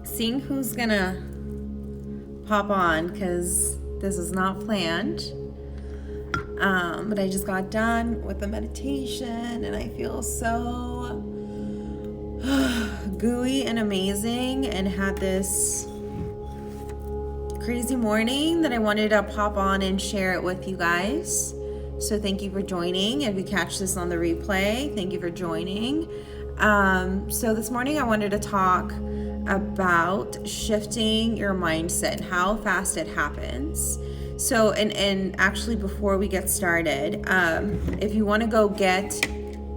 seeing who's gonna pop on, because this is not planned. But I just got done with the meditation and I feel so gooey and amazing, and had this crazy morning that I wanted to pop on and share it with you guys. So thank you for joining. If you catch this on the replay, thank you for joining. So this morning I wanted to talk about shifting your mindset and how fast it happens. So, and actually before we get started, if you want to go get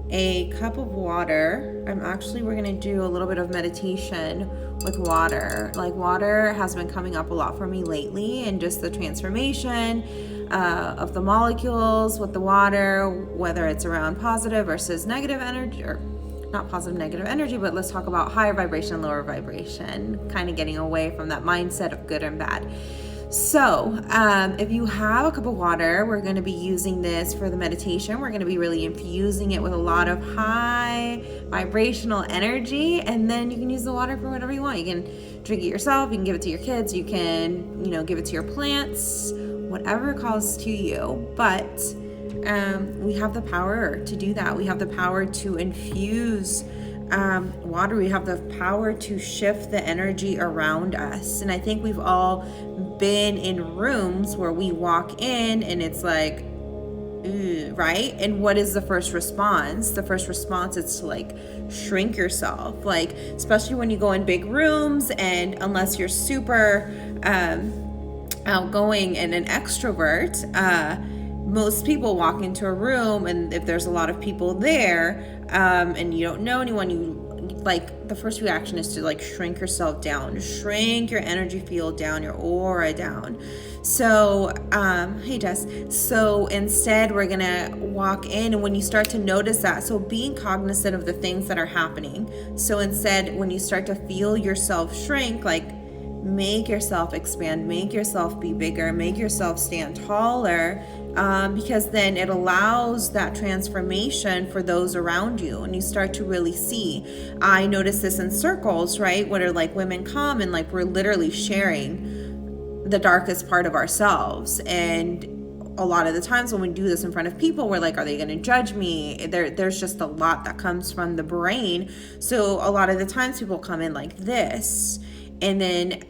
a cup of water, we're going to do a little bit of meditation with water. Like, water has been coming up a lot for me lately, and just the transformation of the molecules with the water, whether it's around positive versus negative energy, or not positive, negative energy, but let's talk about higher vibration, lower vibration, kind of getting away from that mindset of good and bad. So if you have a cup of water, we're going to be using this for the meditation. We're going to be really infusing it with a lot of high vibrational energy, and then you can use the water for whatever you want. You can drink it yourself, you can give it to your kids, you can, give it to your plants, whatever calls to you. But we have the power to do that. We have the power to infuse water. We have the power to shift the energy around us. And I think we've all been in rooms where we walk in and it's like, right? And what is the first response? The first response is to shrink yourself. Especially when you go in big rooms, and unless you're super outgoing and an extrovert, most people walk into a room, and if there's a lot of people there, and you don't know anyone, the first reaction is to shrink yourself down, shrink your energy field down, your aura down. So, hey Jess. So instead we're gonna walk in, and when you start to notice that, so being cognizant of the things that are happening. So instead, when you start to feel yourself shrink, make yourself expand, make yourself be bigger, make yourself stand taller, because then it allows that transformation for those around you, and you start to really see. I notice this in circles, right, where women come and we're literally sharing the darkest part of ourselves. And a lot of the times when we do this in front of people, we're like, are they going to judge me? There's just a lot that comes from the brain. So a lot of the times people come in like this. And then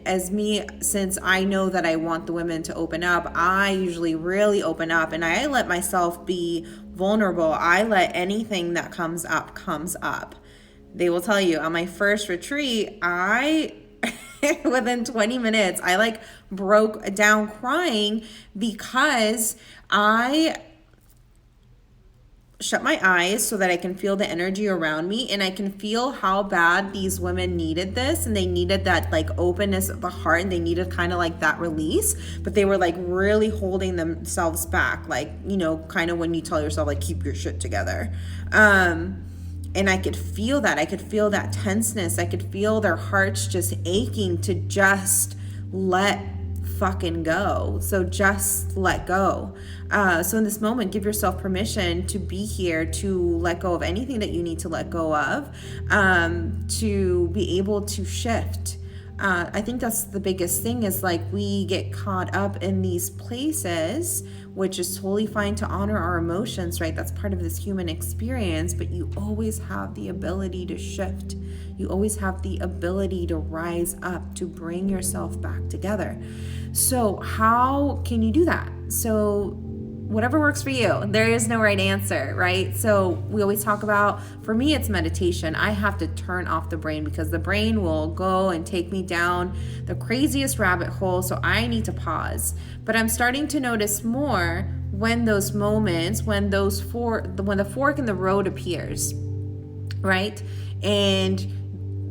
since I know that I want the women to open up, I usually really open up, and I let myself be vulnerable. I let anything that comes up. They will tell you on my first retreat, within 20 minutes, I broke down crying because I shut my eyes so that I can feel the energy around me, and I can feel how bad these women needed this, and they needed that openness of the heart, and they needed kind of that release, but they were really holding themselves back, kind of when you tell yourself keep your shit together. And I could feel that. I could feel that tenseness. I could feel their hearts just aching to just let fucking go. So just let go. So in this moment, give yourself permission to be here, to let go of anything that you need to let go of, to be able to shift. I think that's the biggest thing, is we get caught up in these places, which is totally fine to honor our emotions, right? That's part of this human experience, but you always have the ability to shift. You always have the ability to rise up, to bring yourself back together. So how can you do that? So whatever works for you. There is no right answer, right? So we always talk about, for me, it's meditation. I have to turn off the brain, because the brain will go and take me down the craziest rabbit hole. So I need to pause. But I'm starting to notice more when those moments, when the fork in the road appears, right? And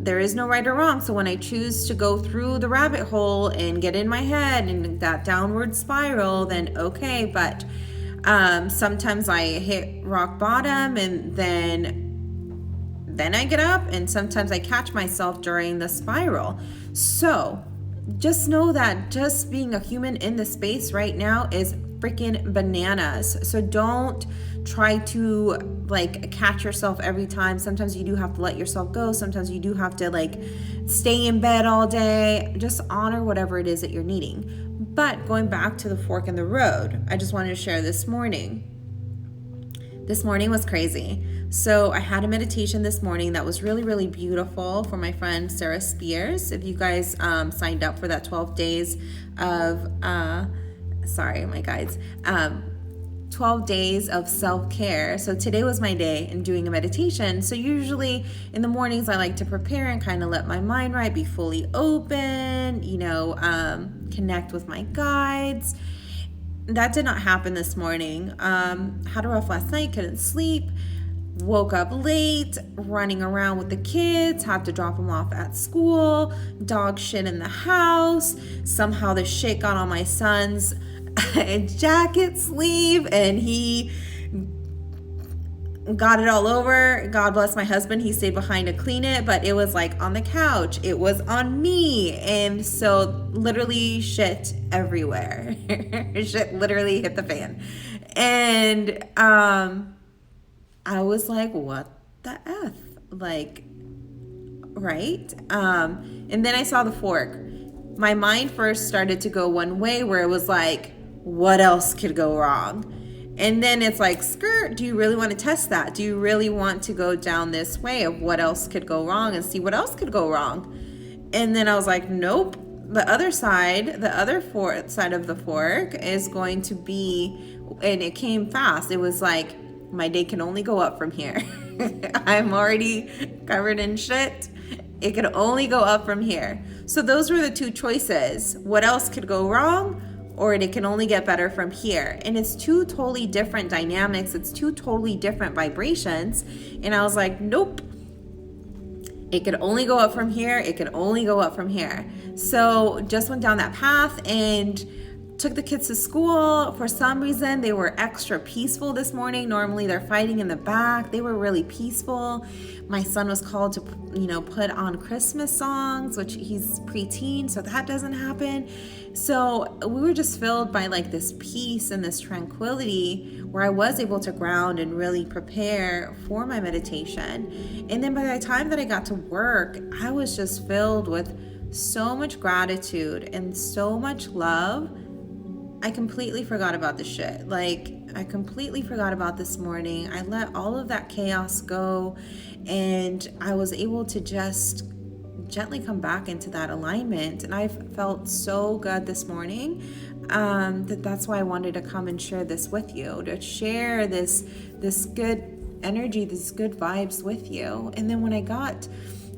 there is no right or wrong. So when I choose to go through the rabbit hole and get in my head and that downward spiral, then okay. But sometimes I hit rock bottom, and then I get up, and sometimes I catch myself during the spiral. So just know that just being a human in the space right now is freaking bananas. So don't try to like catch yourself every time. Sometimes you do have to let yourself go. Sometimes you do have to like stay in bed all day. Just honor whatever it is that you're needing. But going back to the fork in the road, I just wanted to share this morning. This morning was crazy. So I had a meditation this morning that was really, really beautiful for my friend Sarah Spears. If you guys signed up for that 12 days of, 12 days of self-care. So today was my day in doing a meditation. So usually in the mornings, I like to prepare and kind of let my mind right, be fully open, connect with my guides. That did not happen this morning. Had a rough last night, couldn't sleep, woke up late, running around with the kids, had to drop them off at school, dog shit in the house. Somehow the shit got on my son's jacket sleeve and he got it all over. God bless my husband. He stayed behind to clean it, but it was like on the couch. It was on me. And so literally shit everywhere. Shit literally hit the fan. And I was like, what the F? Like, right? And then I saw the fork. My mind first started to go one way where it was like, what else could go wrong? And then it's like, skirt, do you really want to test that? Do you really want to go down this way of what else could go wrong and see what else could go wrong? And then I was like, nope. The other side, the other side of the fork is going to be, and it came fast. It was like, my day can only go up from here. I'm already covered in shit. It could only go up from here. So those were the two choices. What else could go wrong? Or it can only get better from here. And it's two totally different dynamics. It's two totally different vibrations. And I was like, nope. It could only go up from here. It could only go up from here. So just went down that path and took the kids to school. For some reason, they were extra peaceful this morning. Normally they're fighting in the back. They were really peaceful. My son was called to, put on Christmas songs, which he's preteen, so that doesn't happen. So we were just filled by like this peace and this tranquility where I was able to ground and really prepare for my meditation. And then by the time that I got to work, I was just filled with so much gratitude and so much love. I completely forgot about the shit. Like, I completely forgot about this morning. I let all of that chaos go, and I was able to just gently come back into that alignment. And I've felt so good this morning that's why I wanted to come and share this with you, to share this good energy, these good vibes with you. And then when I got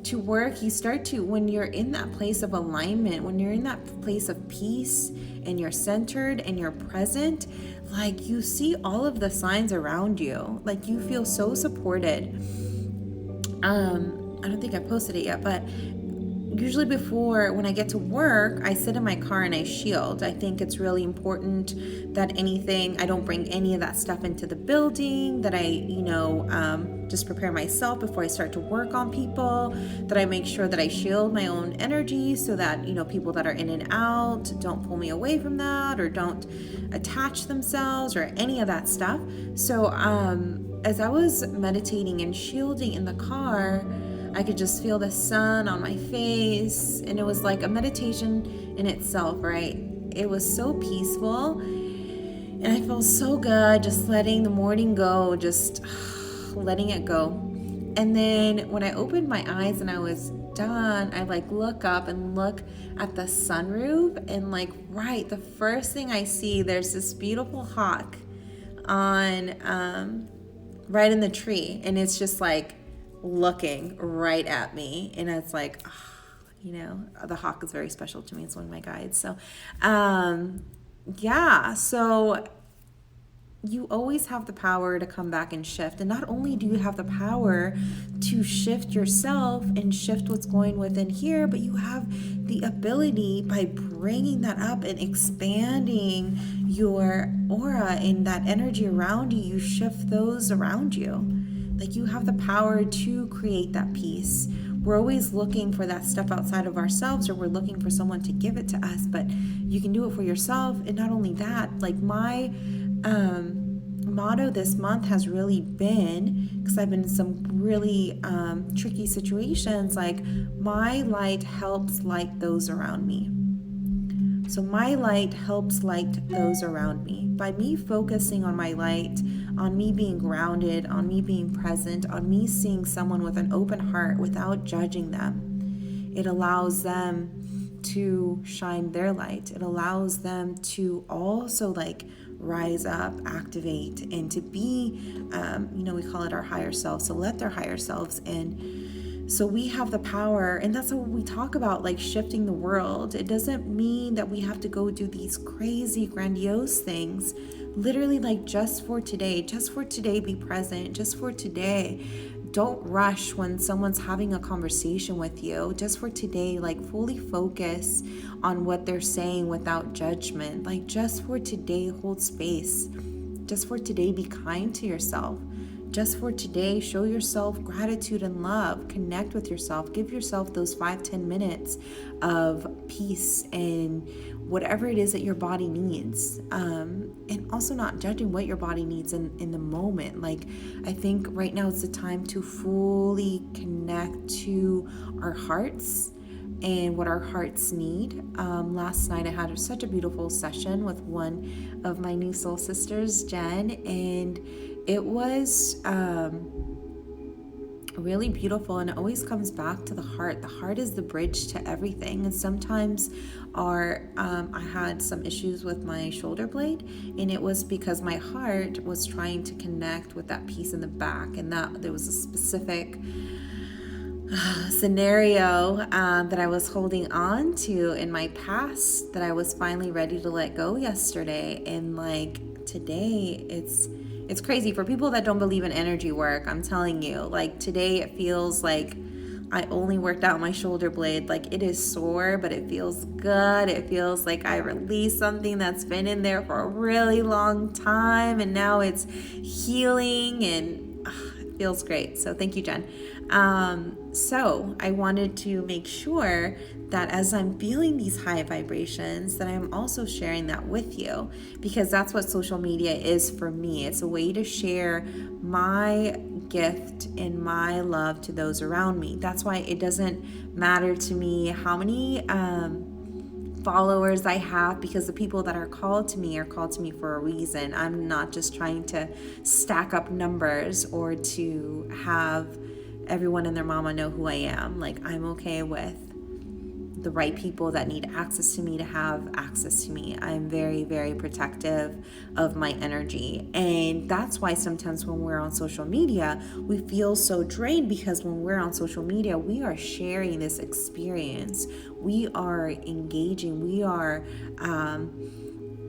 to work, you start to, when you're in that place of alignment, when you're in that place of peace and you're centered and you're present, like you see all of the signs around you, like you feel so supported. I don't think I posted it yet, but usually before, when I get to work, I sit in my car and I shield. I think it's really important that I don't bring any of that stuff into the building, that I, just prepare myself before I start to work on people, that I make sure that I shield my own energy so that, people that are in and out don't pull me away from that or don't attach themselves or any of that stuff. So as I was meditating and shielding in the car, I could just feel the sun on my face, and it was like a meditation in itself, right? It was so peaceful, and I felt so good just letting the morning go, just letting it go. And then when I opened my eyes and I was done, I look up and look at the sunroof, and right, the first thing I see, there's this beautiful hawk on right in the tree, and it's just looking right at me, and it's the hawk is very special to me. It's one of my guides. So so you always have the power to come back and shift. And not only do you have the power to shift yourself and shift what's going within here, but you have the ability, by bringing that up and expanding your aura and that energy around you, you shift those around you. You have the power to create that peace. We're always looking for that stuff outside of ourselves, or we're looking for someone to give it to motto this month has really been, because I've been in some really tricky situations, like my light helps light those around me. So my light helps light those around me. By me focusing on my light, on me being grounded, on me being present, on me seeing someone with an open heart without judging them, it allows them to shine their light. It allows them to also like rise up, activate, and to be, we call it our higher self. So let their higher selves in. So we have the power, and that's what we talk about, like shifting the world. It doesn't mean that we have to go do these crazy, grandiose things. Literally, like just for today, be present, just for today. Don't rush when someone's having a conversation with you. Just for today, like fully focus on what they're saying without judgment. Like just for today, hold space. Just for today, be kind to yourself. Just for today, show yourself gratitude and love. Connect with yourself. Give yourself those 5-10 minutes of peace and whatever it is that your body needs. And also not judging what your body needs in the moment. Like, I think right now is the time to fully connect to our hearts and what our hearts need. Last night I had such a beautiful session with one of my new soul sisters, Jen, and it was really beautiful, and it always comes back to the heart. The heart is the bridge to everything. And sometimes I had some issues with my shoulder blade, and it was because my heart was trying to connect with that piece in the back, and that there was a specific scenario that I was holding on to in my past that I was finally ready to let go yesterday. And like today, it's crazy for people that don't believe in energy work. I'm telling you, like today it feels like I only worked out my shoulder blade. Like it is sore, but it feels good. It feels like I released something that's been in there for a really long time, and now it's healing, and it feels great. So thank you, Jen. So I wanted to make sure that as I'm feeling these high vibrations, that I'm also sharing that with you, because that's what social media is for me. It's a way to share my gift and my love to those around me. That's why it doesn't matter to me how many followers I have, because the people that are called to me for a reason. I'm not just trying to stack up numbers or to have everyone and their mama know who I am. Like, I'm okay with the right people that need access to me to have access to me. I'm very, very protective of my energy. And that's why sometimes when we're on social media, we feel so drained, because when we're on social media, we are sharing this experience. We are engaging. We are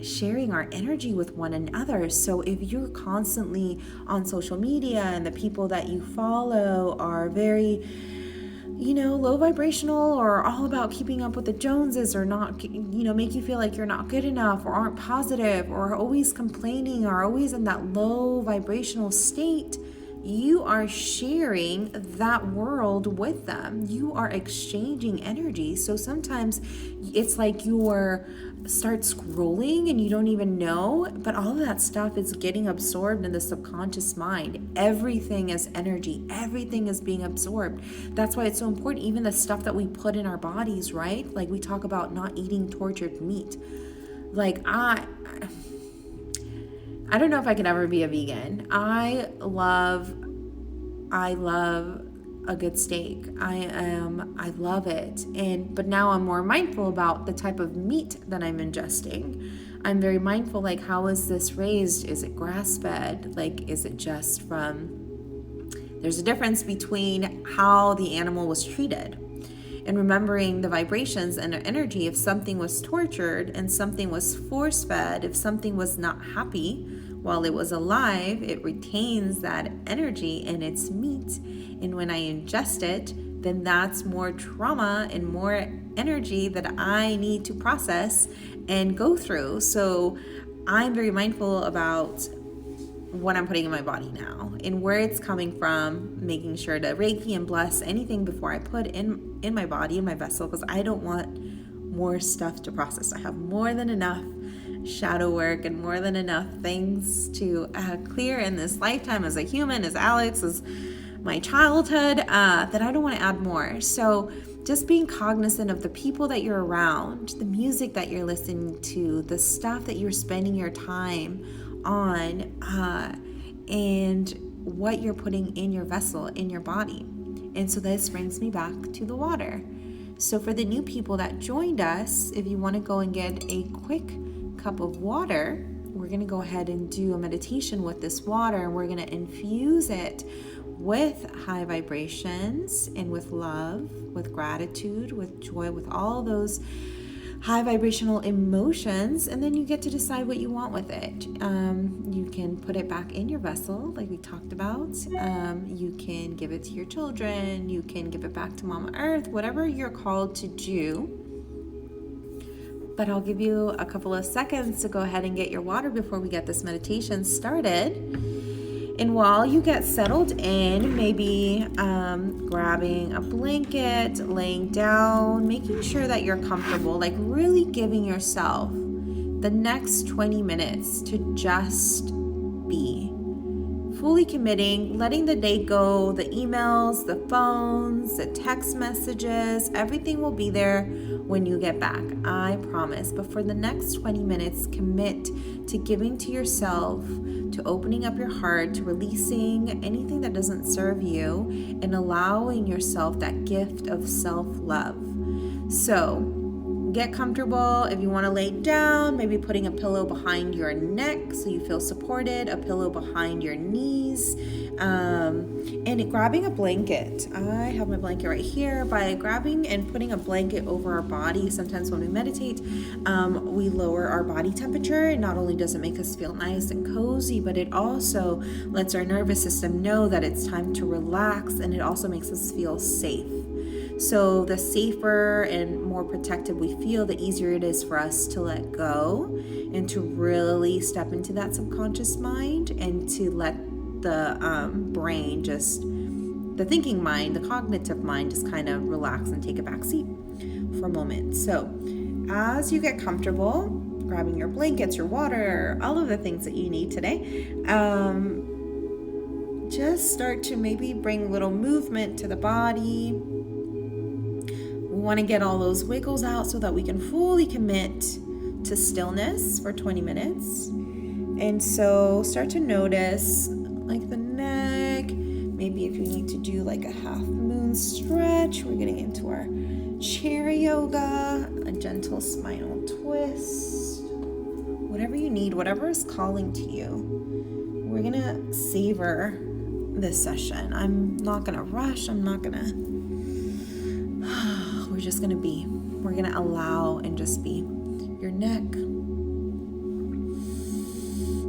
sharing our energy with one another. So if you're constantly on social media and the people that you follow are very, low vibrational, or all about keeping up with the Joneses, or not, make you feel like you're not good enough, or aren't positive, or always complaining, or always in that low vibrational state, you are sharing that world with them. You are exchanging energy. So sometimes it's like start scrolling and you don't even know, but all of that stuff is getting absorbed in the subconscious mind. Everything is energy. Everything is being absorbed. That's why it's so important. Even the stuff that we put in our bodies, right? Like we talk about not eating tortured meat. Like I don't know if I could ever be a vegan. I love a good steak. I love it. But now I'm more mindful about the type of meat that I'm ingesting. I'm very mindful, like, how is this raised? Is it grass-fed? Like, is it just there's a difference between how the animal was treated. And remembering the vibrations and the energy, if something was tortured and something was force-fed, if something was not happy while it was alive, it retains that energy in its meat. And when I ingest it, then that's more trauma and more energy that I need to process and go through. So I'm very mindful about what I'm putting in my body now and where it's coming from, making sure to Reiki and bless anything before I put in my body, in my vessel, because I don't want more stuff to process. I have more than enough. shadow work and more than enough things to clear in this lifetime as a human, as Alex, as my childhood, that I don't want to add more. So just being cognizant of the people that you're around, the music that you're listening to, the stuff that you're spending your time on, and what you're putting in your vessel, in your body. And so this brings me back to the water. So for the new people that joined us, if you want to go and get a quick cup of water, we're going to go ahead and do a meditation with this water, and we're going to infuse it with high vibrations and with love, with gratitude, with joy, with all those high vibrational emotions, and then you get to decide what you want with it. You can put it back in your vessel like we talked about. You can give it to your children, you can give it back to Mama Earth, whatever you're called to do. But I'll give you a couple of seconds to go ahead and get your water before we get this meditation started. And while you get settled in, maybe grabbing a blanket, laying down, making sure that you're comfortable, like really giving yourself the next 20 minutes to just be. Fully committing, letting the day go, the emails, the phones, the text messages, everything will be there when you get back, I promise. But for the next 20 minutes, commit to giving to yourself, to opening up your heart, to releasing anything that doesn't serve you, and allowing yourself that gift of self-love. So get comfortable. If you want to lay down, maybe putting a pillow behind your neck so you feel supported, a pillow behind your knees, and grabbing a blanket. I have my blanket right here. By grabbing and putting a blanket over our body, sometimes when we meditate, we lower our body temperature. And not only does it make us feel nice and cozy, but it also lets our nervous system know that it's time to relax, and it also makes us feel safe. So the safer and more protected we feel, the easier it is for us to let go and to really step into that subconscious mind, and to let the brain, just the thinking mind, the cognitive mind, just kind of relax and take a back seat for a moment. So as you get comfortable, grabbing your blankets, your water, all of the things that you need today, just start to maybe bring a little movement to the body. We want to get all those wiggles out so that we can fully commit to stillness for 20 minutes. And so start to notice like the neck, maybe if you need to do like a half moon stretch. We're getting into our chair yoga, a gentle spinal twist, whatever you need, whatever is calling to you. We're gonna savor this session. I'm not gonna rush. We're just gonna be. We're gonna allow and just be. Your neck.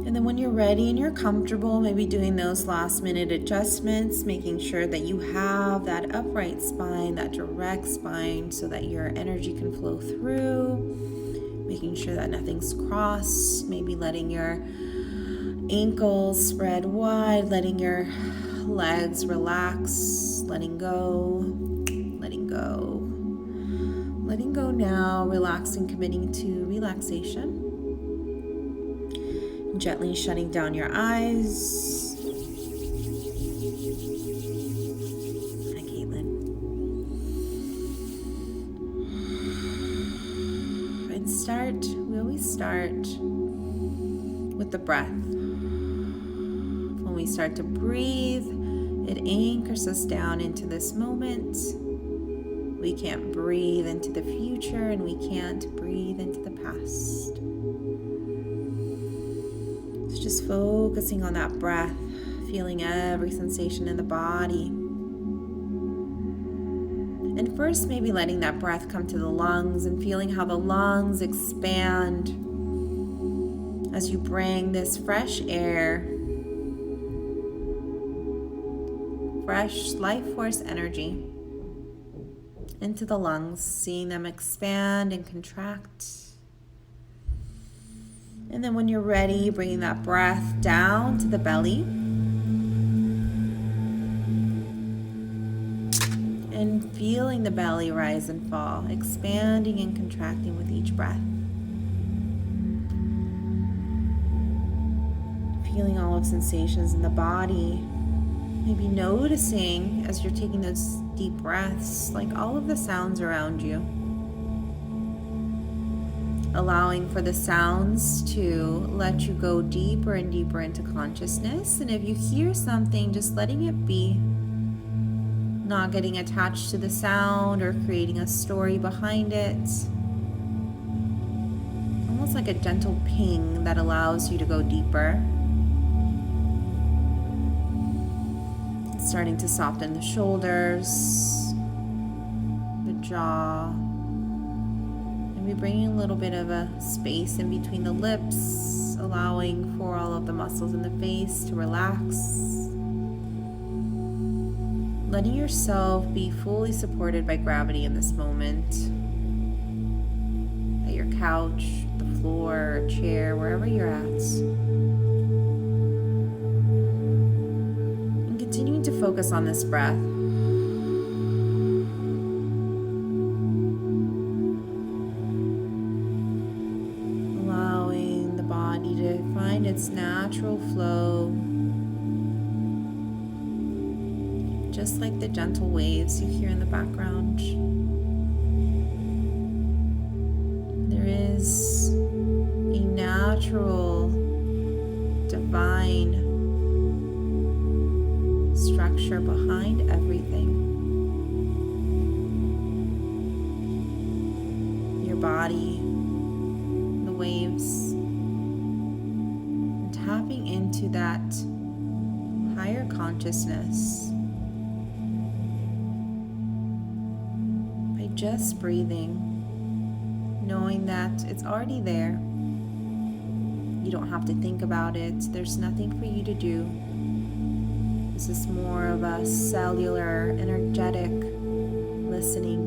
And then when you're ready and you're comfortable, maybe doing those last minute adjustments, making sure that you have that upright spine, that direct spine, so that your energy can flow through, making sure that nothing's crossed, maybe letting your ankles spread wide, letting your legs relax, letting go now, relaxing, committing to relaxation. Gently shutting down your eyes. Hi, Caitlin. And we always start with the breath. When we start to breathe, it anchors us down into this moment. We can't breathe into the future, and we can't breathe into the past. So just focusing on that breath, feeling every sensation in the body. And first, maybe letting that breath come to the lungs and feeling how the lungs expand as you bring this fresh air, fresh life force energy into the lungs, seeing them expand and contract. And then when you're ready, bringing that breath down to the belly and feeling the belly rise and fall, expanding and contracting with each breath. Feeling all of sensations in the body. Maybe noticing as you're taking those deep breaths, like all of the sounds around you. Allowing for the sounds to let you go deeper and deeper into consciousness. And if you hear something, just letting it be. Not getting attached to the sound or creating a story behind it. Almost like a gentle ping that allows you to go deeper. Starting to soften the shoulders, the jaw. Maybe bringing a little bit of a space in between the lips, allowing for all of the muscles in the face to relax. Letting yourself be fully supported by gravity in this moment. At your couch, the floor, chair, wherever you're at. And continuing to focus on this breath. Allowing the body to find its natural flow. Just like the gentle waves you hear in the background. There is a natural, divine structure behind everything. Your body, the waves, and tapping into that higher consciousness. Just breathing, knowing that it's already there. You don't have to think about it. There's nothing for you to do. This is more of a cellular, energetic listening.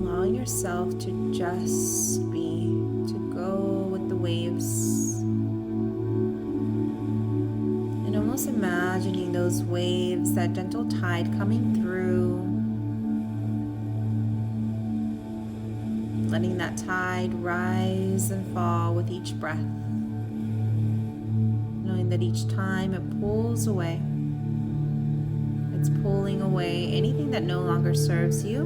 Allowing yourself to just be, to go with the waves. Almost imagining those waves, that gentle tide coming through, letting that tide rise and fall with each breath, knowing that each time it pulls away, it's pulling away anything that no longer serves you,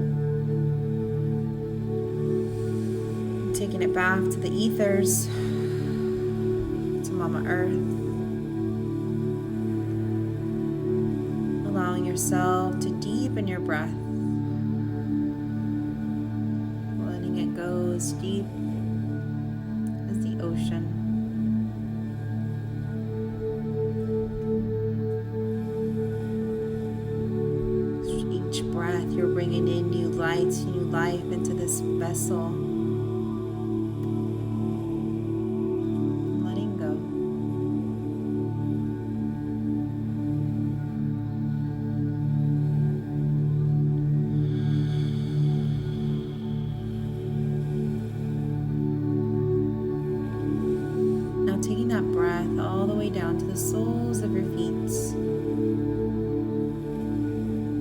taking it back to the ethers, to Mama Earth. Allowing yourself to deepen your breath, letting it go as deep as the ocean. Each breath you're bringing in new light, new life into this vessel. Taking that breath all the way down to the soles of your feet.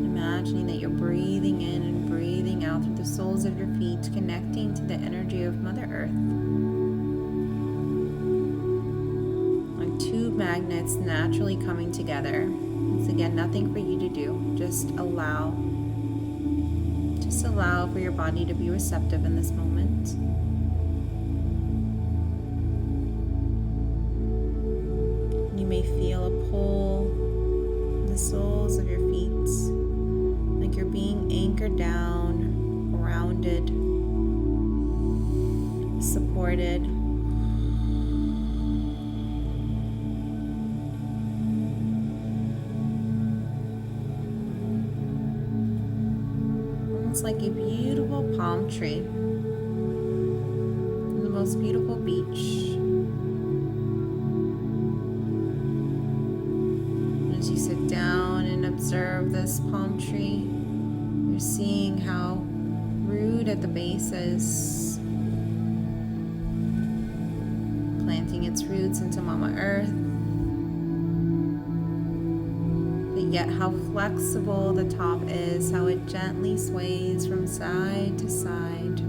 Imagining that you're breathing in and breathing out through the soles of your feet, connecting to the energy of Mother Earth. Like two magnets naturally coming together. Once again, nothing for you to do. Just allow. Just allow for your body to be receptive in this moment. You may feel a pull in the soles of your feet, like you're being anchored down, grounded, supported. Almost like a beautiful palm tree on the most beautiful beach. As you sit down and observe this palm tree, you're seeing how root at the base is, planting its roots into Mama Earth, but yet how flexible the top is, how it gently sways from side to side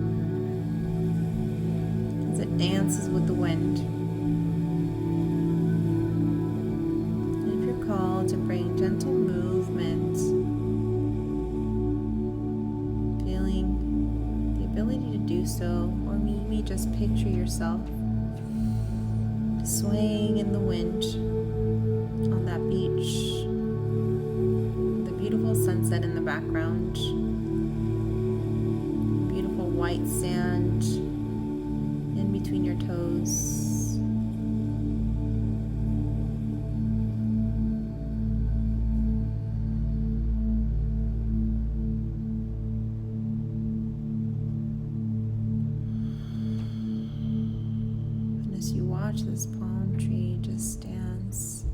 as it dances with the wind. to bring gentle movement, feeling the ability to do so, or maybe just picture yourself swaying in the wind on that beach, the beautiful sunset in the background, beautiful white sand in between your toes. And as you watch this palm tree just dance,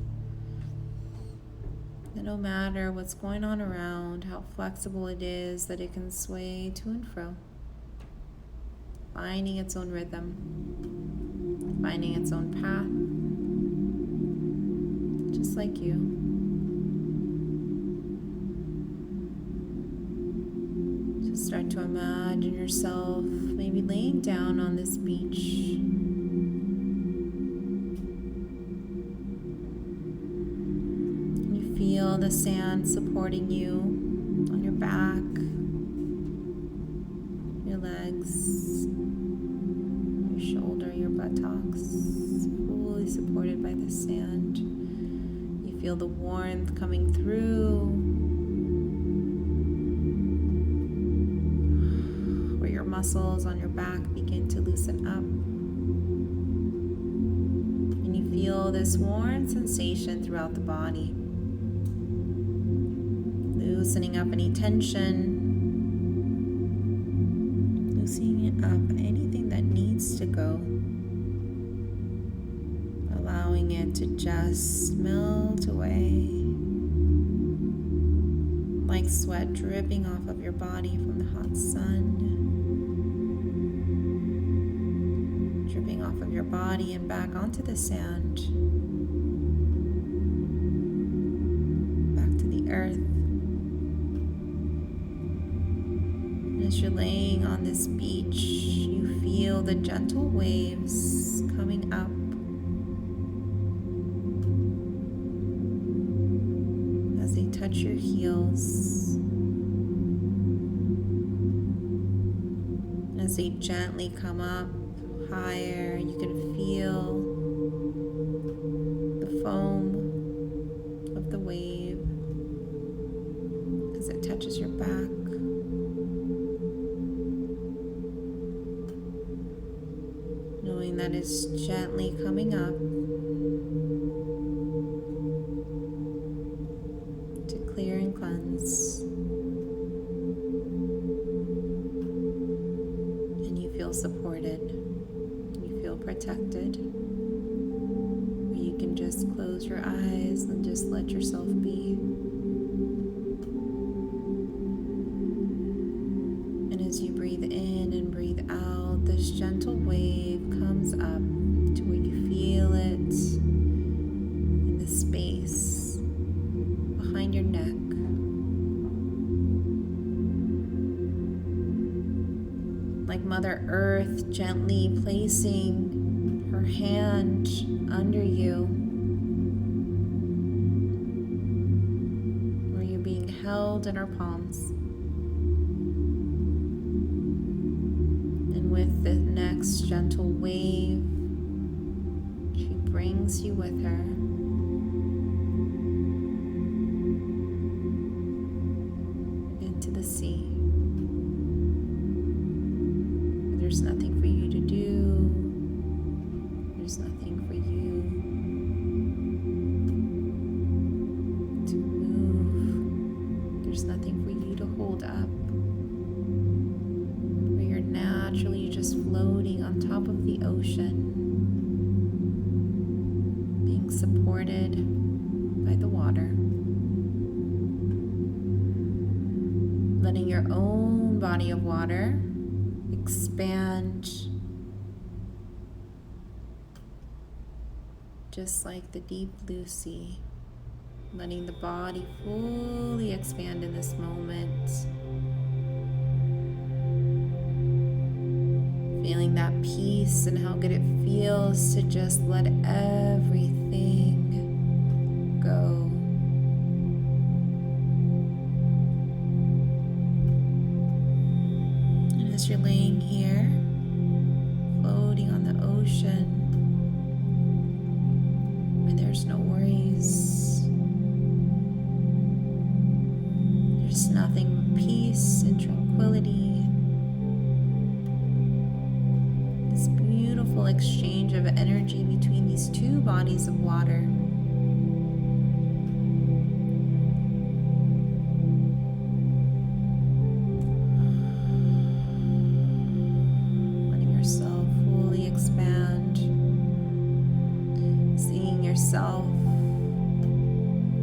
and no matter what's going on around, how flexible it is, that it can sway to and fro, finding its own rhythm, finding its own path, just like you. Just start to imagine yourself maybe laying down on this beach. You feel the sand supporting you on your back, your legs, your shoulder, your buttocks, fully supported by the sand. You feel the warmth coming through, where your muscles on your back begin to loosen up. And you feel this warm sensation throughout the body, loosening up any tension, loosening up anything that needs to go, allowing it to just melt away, like sweat dripping off of your body from the hot sun, dripping off of your body and back onto the sand, back to the earth. As you're laying on this beach, you feel the gentle waves coming up, as they touch your heels, as they gently come up higher. You can feel the foam of the wave as it touches your back. Knowing that it's gently coming up to clear and cleanse. And you feel supported. You feel protected. Where you can just close your eyes and just let yourself be. And as you breathe in and breathe out, this gentle wave comes up to where you feel it in the space behind your neck. Like Mother Earth gently placing her hand under you, where you're being held in her palms. With the next gentle wave, she brings you with her. Into the sea. There's nothing for you to do. There's nothing for you to move. There's nothing for you to hold up. Naturally just floating on top of the ocean, being supported by the water, letting your own body of water expand just like the deep blue sea, letting the body fully expand in this moment. Feeling that peace and how good it feels to just let everything go. as you're laying here, floating on the ocean, where there's no worries, there's nothing but peace and tranquility, this beautiful exchange of energy between these two bodies of water. Yourself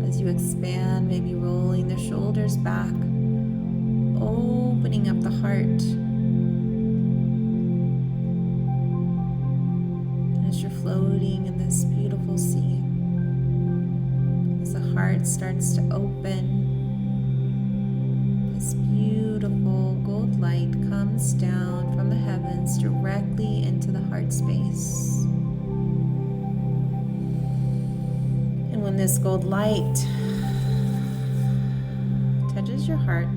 as you expand, maybe rolling the shoulders back, opening up the heart. And as you're floating in this beautiful sea, as the heart starts to open, this beautiful gold light comes down from the heavens directly into the heart space. When this gold light touches your heart,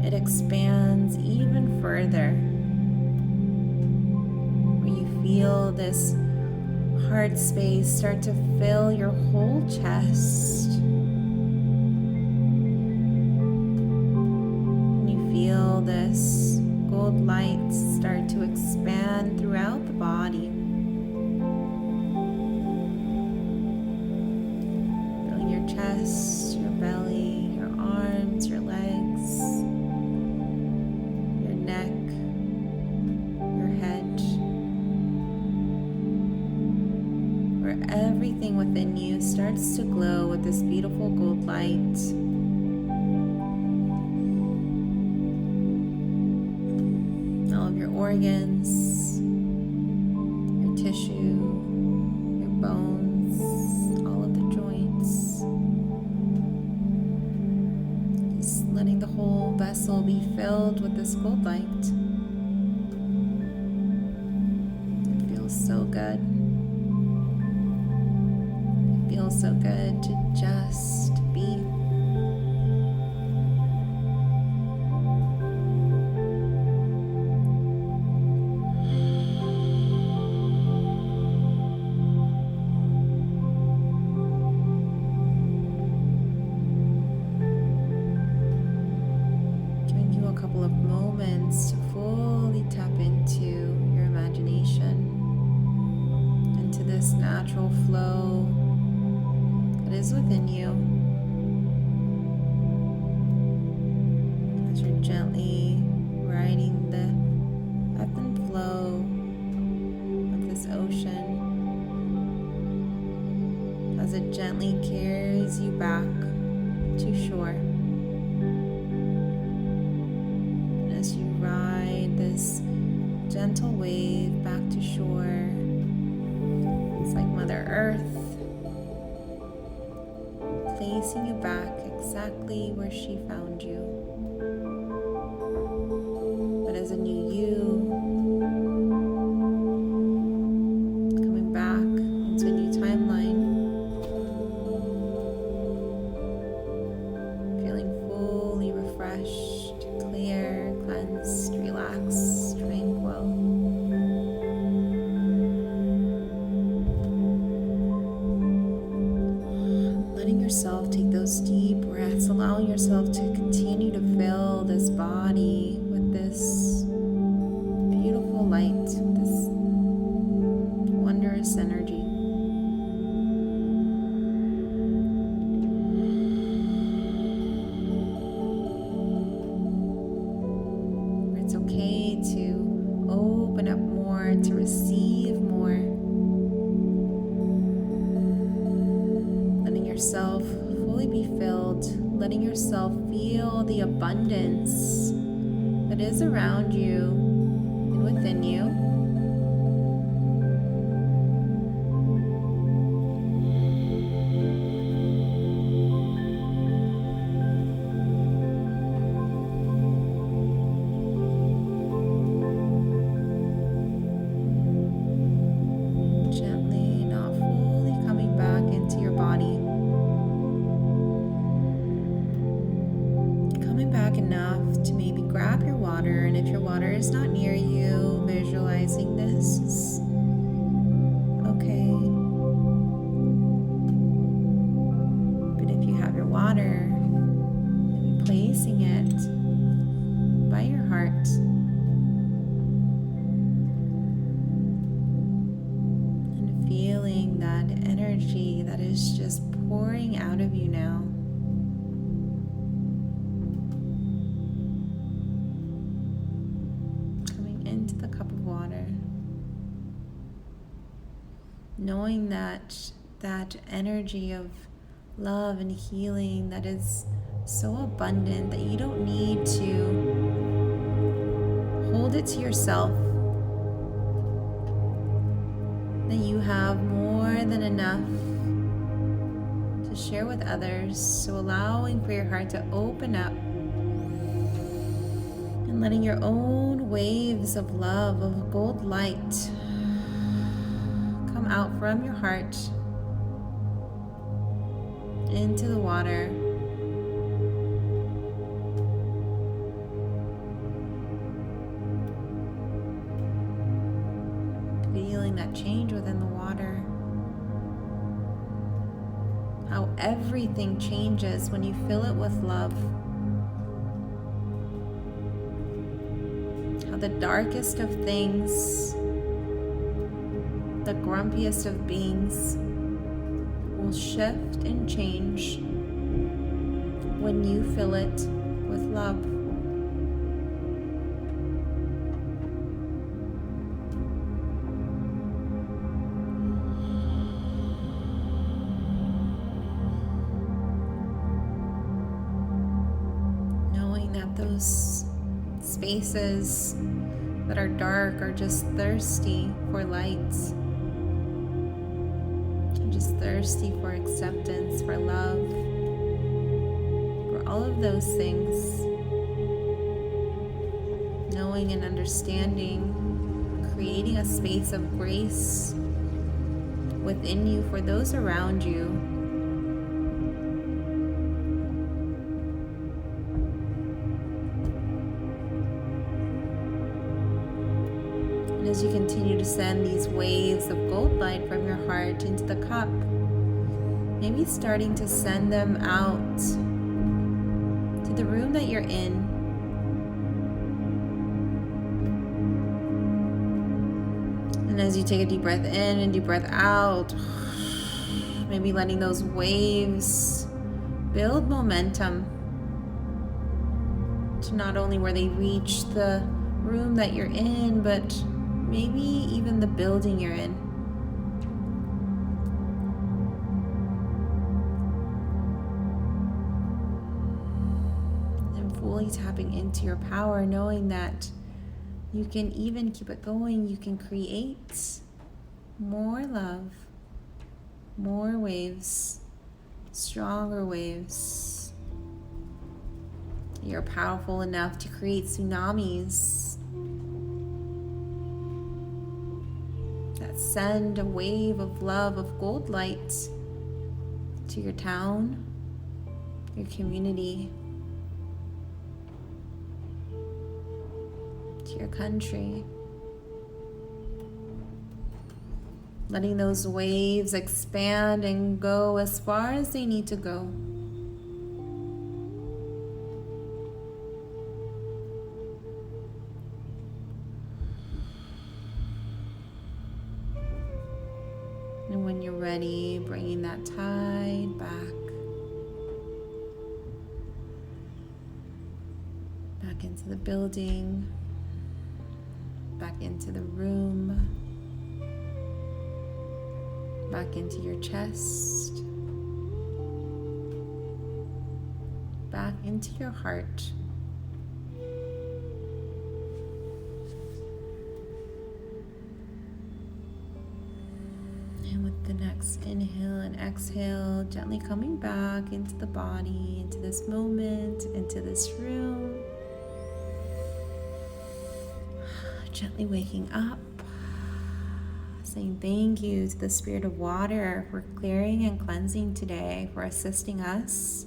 it expands even further, where you feel this heart space start to fill your whole chest. And you feel this gold light start to expand throughout the body. Chest, your belly, your arms, your legs, your neck, your head, where everything within you starts to glow with this beautiful gold light. All of your organs, your tissue, your bones, all of the joints. Letting the whole vessel be filled with this gold light. It feels so good. It feels so good to just be. Moments to fully tap into your imagination, into this natural flow that is within you, as you're gently riding the ebb and flow of this ocean, as it gently carries you back to shore. As you ride this gentle wave back to shore, it's like Mother Earth placing you back exactly where she found you. But as a new you, coming back into a new timeline, feeling fully refreshed, clear, cleansed, relaxed, tranquil. Letting yourself take those deep breaths, allowing yourself to continue to fill this body with this beautiful light, this wondrous energy. It's okay to open up more, to receive more. Letting yourself fully be filled, letting yourself feel the abundance that is around you and within you. back enough to maybe grab your water, and if your water is not near you, visualizing this is okay. But if you have your water, maybe placing it by your heart, and feeling that energy that is just pouring out of you now. Into the cup of water, knowing that energy of love and healing that is so abundant that you don't need to hold it to yourself, that you have more than enough to share with others. So allowing for your heart to open up and letting your own waves of love, of gold light, come out from your heart into the water. Feeling that change within the water. How everything changes when you fill it with love. How the darkest of things, the grumpiest of beings, will shift and change when you fill it with love. Knowing that those spaces that are dark are just thirsty for light, and just thirsty for acceptance, for love, for all of those things. Knowing and understanding, creating a space of grace within you for those around you. And as you continue to send these waves of gold light from your heart into the cup, maybe starting to send them out to the room that you're in. And as you take a deep breath in and deep breath out, maybe letting those waves build momentum to not only where they reach the room that you're in, but maybe even the building you're in. And fully tapping into your power, knowing that you can even keep it going. You can create more love, more waves, stronger waves. You're powerful enough to create tsunamis that send a wave of love, of gold light to your town, your community, to your country. Letting those waves expand and go as far as they need to go. And when you're ready, bringing that tide back into the building, back into the room, back into your chest, back into your heart. And with the next inhale and exhale, gently coming back into the body, into this moment, into this room. Gently waking up, saying thank you to the Spirit of Water for clearing and cleansing today, for assisting us.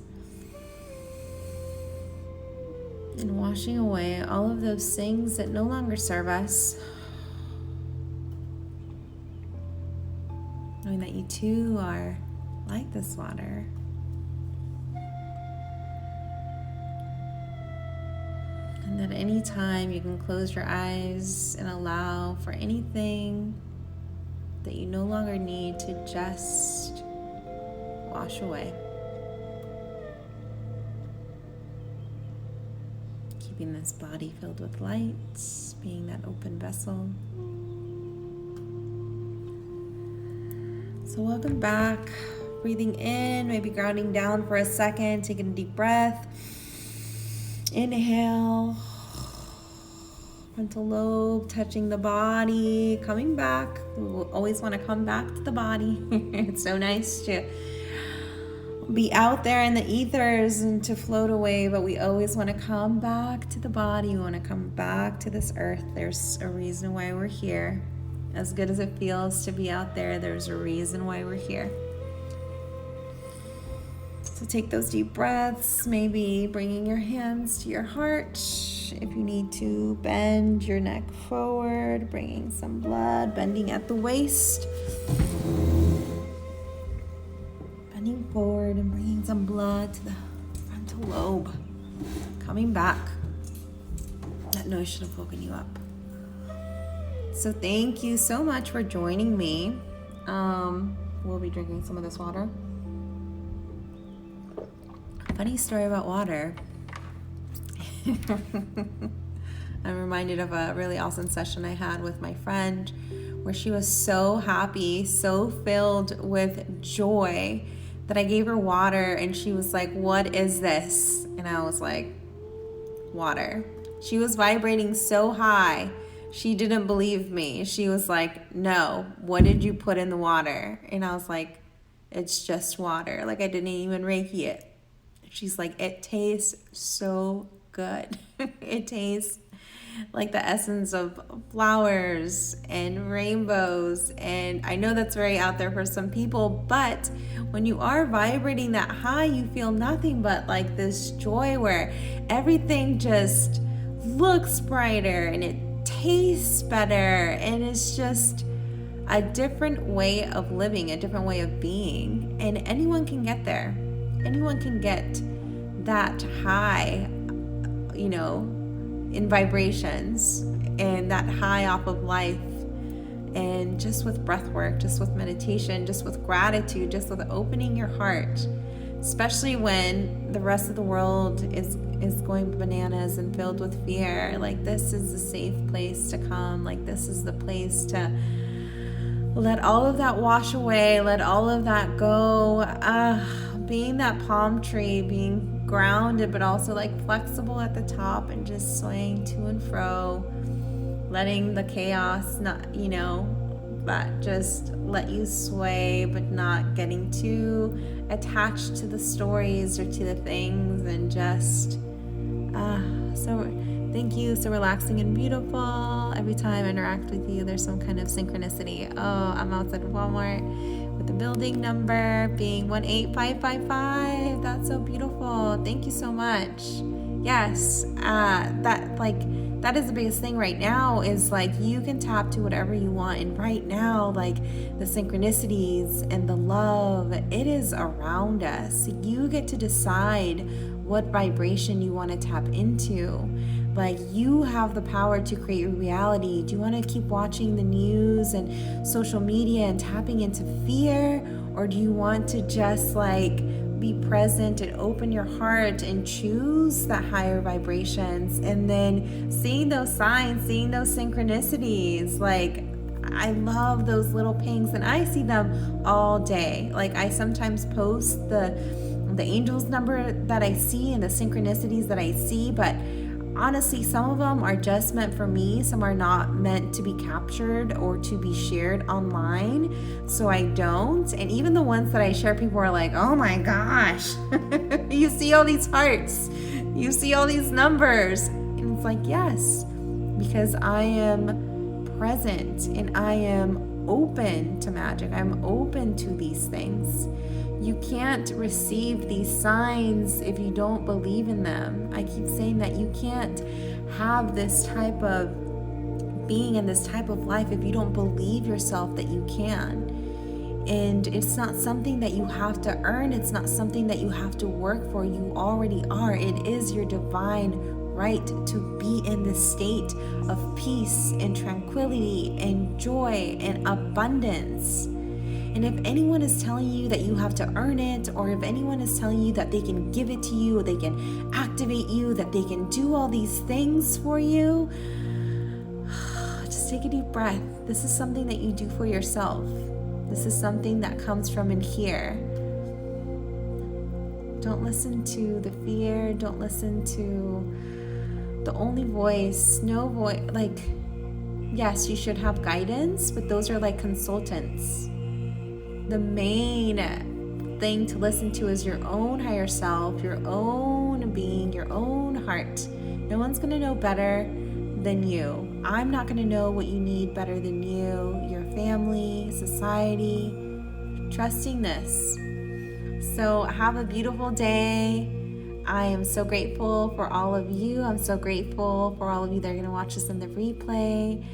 And washing away all of those things that no longer serve us. Knowing that you too are like this water. And that any time you can close your eyes and allow for anything that you no longer need to just wash away. Keeping this body filled with light, being that open vessel. So welcome back. Breathing in, maybe grounding down for a second, taking a deep breath. Inhale. Frontal lobe touching the body, coming back. We will always want to come back to the body. It's so nice to be out there in the ethers and to float away, but we always want to come back to the body. We want to come back to this earth. There's a reason why we're here. As good as it feels to be out there, there's a reason why we're here. So take those deep breaths, maybe bringing your hands to your heart. If you need to, bend your neck forward, bringing some blood, bending at the waist. Bending forward and bringing some blood to the frontal lobe. Coming back. That noise should have woken you up. So thank you so much for joining me. We'll be drinking some of this water. Funny story about water. I'm reminded of a really awesome session I had with my friend where she was so happy, so filled with joy that I gave her water and she was like, "What is this?" And I was like, "Water." She was vibrating so high. She didn't believe me. She was like, "No, what did you put in the water?" And I was like, "It's just water." Like I didn't even Reiki it. She's like, "It tastes so good." It tastes like the essence of flowers and rainbows. And I know that's very out there for some people, but when you are vibrating that high, you feel nothing but like this joy where everything just looks brighter and it tastes better. And it's just a different way of living, a different way of being. And anyone can get there. Anyone can get that high, in vibrations and that high off of life. And just with breath work, just with meditation, just with gratitude, just with opening your heart, especially when the rest of the world is going bananas and filled with fear. Like this is a safe place to come. Like this is the place to let all of that wash away, let all of that go. Being that palm tree, being grounded but also like flexible at the top and just swaying to and fro, letting the chaos but just let you sway, but not getting too attached to the stories or to the things, and just so thank you. So relaxing and beautiful. Every time I interact with you, there's some kind of synchronicity. Oh, I'm outside of Walmart with the building number being 18555. That's so beautiful. Thank you so much. Yes, that is the biggest thing right now, is like you can tap to whatever you want. And right now, like the synchronicities and the love, it is around us. You get to decide what vibration you want to tap into. Like you have the power to create your reality. Do you want to keep watching the news and social media and tapping into fear? Or do you want to just like be present and open your heart and choose the higher vibrations? And then seeing those signs, seeing those synchronicities, like I love those little pings and I see them all day. Like I sometimes post the angels number that I see and the synchronicities that I see, but honestly, some of them are just meant for me. Some are not meant to be captured or to be shared online, so I don't. And even the ones that I share, people are like, "Oh my gosh, you see all these hearts, you see all these numbers." And it's like, yes, because I am present and I am open to magic. I'm open to these things. You can't receive these signs if you don't believe in them. I keep saying that you can't have this type of being in this type of life if you don't believe yourself that you can. And it's not something that you have to earn. It's not something that you have to work for. You already are. It is your divine right to be in this state of peace and tranquility and joy and abundance. And if anyone is telling you that you have to earn it, or if anyone is telling you that they can give it to you, they can activate you, that they can do all these things for you, just take a deep breath. This is something that you do for yourself. This is something that comes from in here. Don't listen to the fear. Don't listen to the only voice. No voice. Like, yes, you should have guidance, but those are like consultants. The main thing to listen to is your own higher self, your own being, your own heart. No one's going to know better than you. I'm not going to know what you need better than you, your family, society. Trusting this. So have a beautiful day. I am so grateful for all of you. I'm so grateful for all of you that are going to watch this in the replay.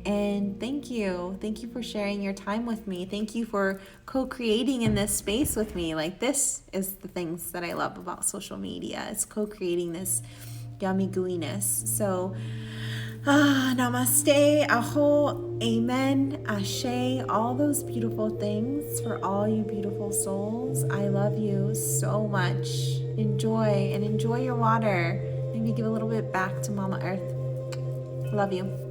And thank you. Thank you for sharing your time with me. Thank you for co-creating in this space with me. Like, this is the things that I love about social media. It's co-creating this yummy gooiness. So namaste, aho, amen, ashe, all those beautiful things for all you beautiful souls. I love you so much. Enjoy your water. Maybe give a little bit back to Mama Earth. Love you.